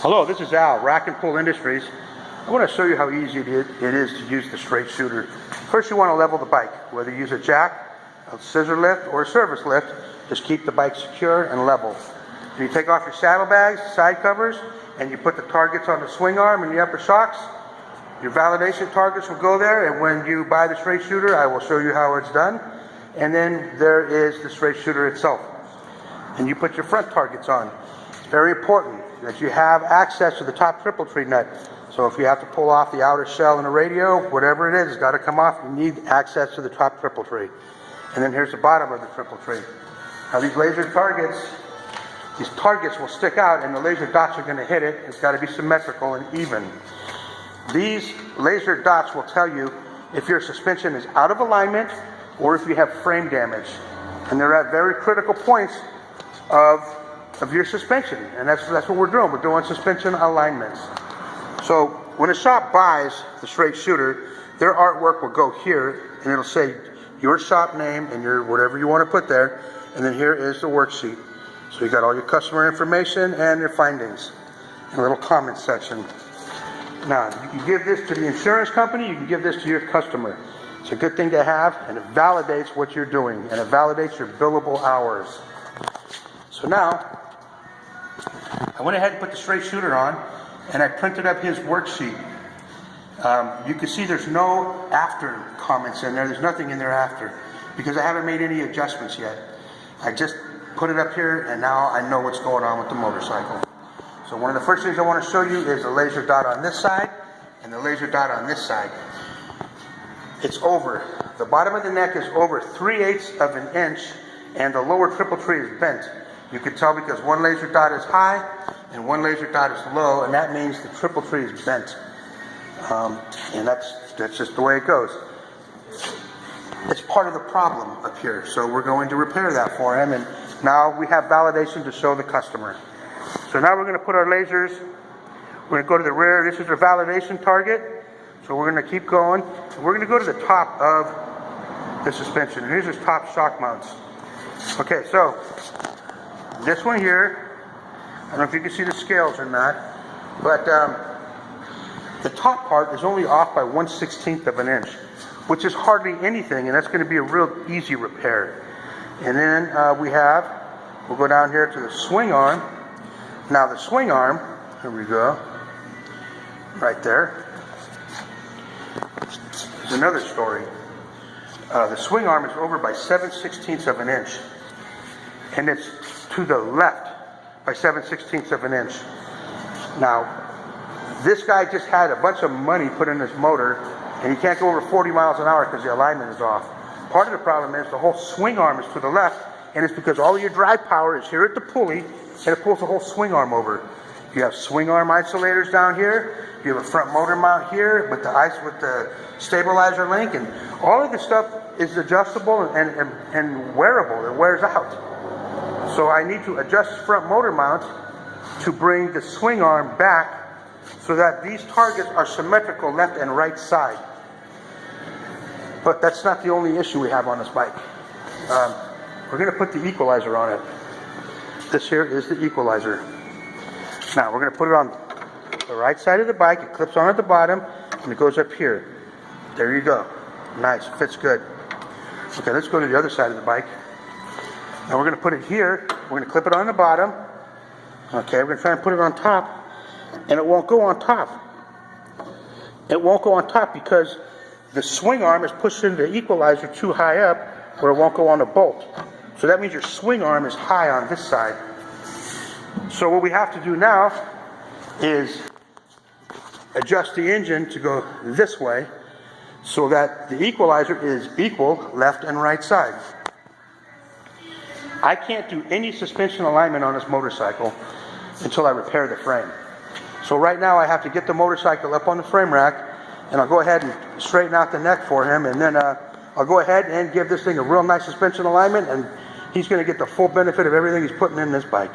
Hello, this is Al, Rack and Pull Industries. I want to show you how easy it is to use the straight shooter. First, you want to level the bike. Whether you use a jack, a scissor lift, or a service lift, just keep the bike secure and level. And you take off your saddlebags, side covers, and you put the targets on the swing arm and the upper shocks. Your validation targets will go there, and when you buy the straight shooter, I will show you how it's done. And then there is the straight shooter itself. And you put your front targets on. It's very important that you have access to the top triple tree nut. So if you have to pull off the outer shell in a radio, whatever it is, it's got to come off. You need access to the top triple tree. And then here's the bottom of the triple tree. Now these laser targets, these targets will stick out and the laser dots are going to hit it. It's got to be symmetrical and even. These laser dots will tell you if your suspension is out of alignment or if you have frame damage. And they're at very critical points of your suspension. And that's what we're doing. We're doing suspension alignments. So when a shop buys the straight shooter, their artwork will go here and it'll say your shop name and your whatever you want to put there. And then here is the worksheet. So you got all your customer information and your findings. And a little comment section. Now, you can give this to the insurance company, you can give this to your customer. It's a good thing to have, and it validates what you're doing, and it validates your billable hours. So now, I went ahead and put the straight shooter on, and I printed up his worksheet. You can see there's no after comments in there. There's nothing in there after, because I haven't made any adjustments yet. I just put it up here, and now I know what's going on with the motorcycle. So one of the first things I want to show you is the laser dot on this side, and the laser dot on this side. It's over. The bottom of the neck is over 3/8 of an inch, and the lower triple tree is bent. You can tell because one laser dot is high and one laser dot is low, and that means the triple tree is bent. And that's just the way it goes. It's part of the problem up here, so we're going to repair that for him, and now we have validation to show the customer. So now we're going to put our lasers, we're going to go to the rear. This is our validation target, so we're going to keep going. We're going to go to the top of the suspension. Here's his top shock mounts. Okay, so this one here, I don't know if you can see the scales or not, but the top part is only off by 1/16 of an inch, which is hardly anything, and that's going to be a real easy repair. And then we'll go down here to the swing arm. Now the swing arm, here we go, right there. There's another story. The swing arm is over by 7/16 of an inch, and it's to the left by 7/16 of an inch. Now, this guy just had a bunch of money put in his motor, and he can't go over 40 miles an hour because the alignment is off. Part of the problem is the whole swing arm is to the left, and it's because all of your drive power is here at the pulley, and it pulls the whole swing arm over. You have swing arm isolators down here. You have a front motor mount here with the stabilizer link, and all of this stuff is adjustable and wearable. It wears out. So I need to adjust front motor mount to bring the swing arm back so that these targets are symmetrical left and right side. But that's not the only issue we have on this bike. We're going to put the equalizer on it. This here is the equalizer. Now we're going to put it on the right side of the bike. It clips on at the bottom and it goes up here. There you go. Nice. Fits good. Okay, let's go to the other side of the bike. Now we're going to put it here. We're going to clip it on the bottom. Okay, we're going to try and put it on top, and it won't go on top. It won't go on top because the swing arm is pushing the equalizer too high up where it won't go on the bolt. So that means your swing arm is high on this side. So what we have to do now is adjust the engine to go this way so that the equalizer is equal left and right side. I can't do any suspension alignment on this motorcycle until I repair the frame. So right now I have to get the motorcycle up on the frame rack, and I'll go ahead and straighten out the neck for him, and then I'll go ahead and give this thing a real nice suspension alignment, and he's going to get the full benefit of everything he's putting in this bike.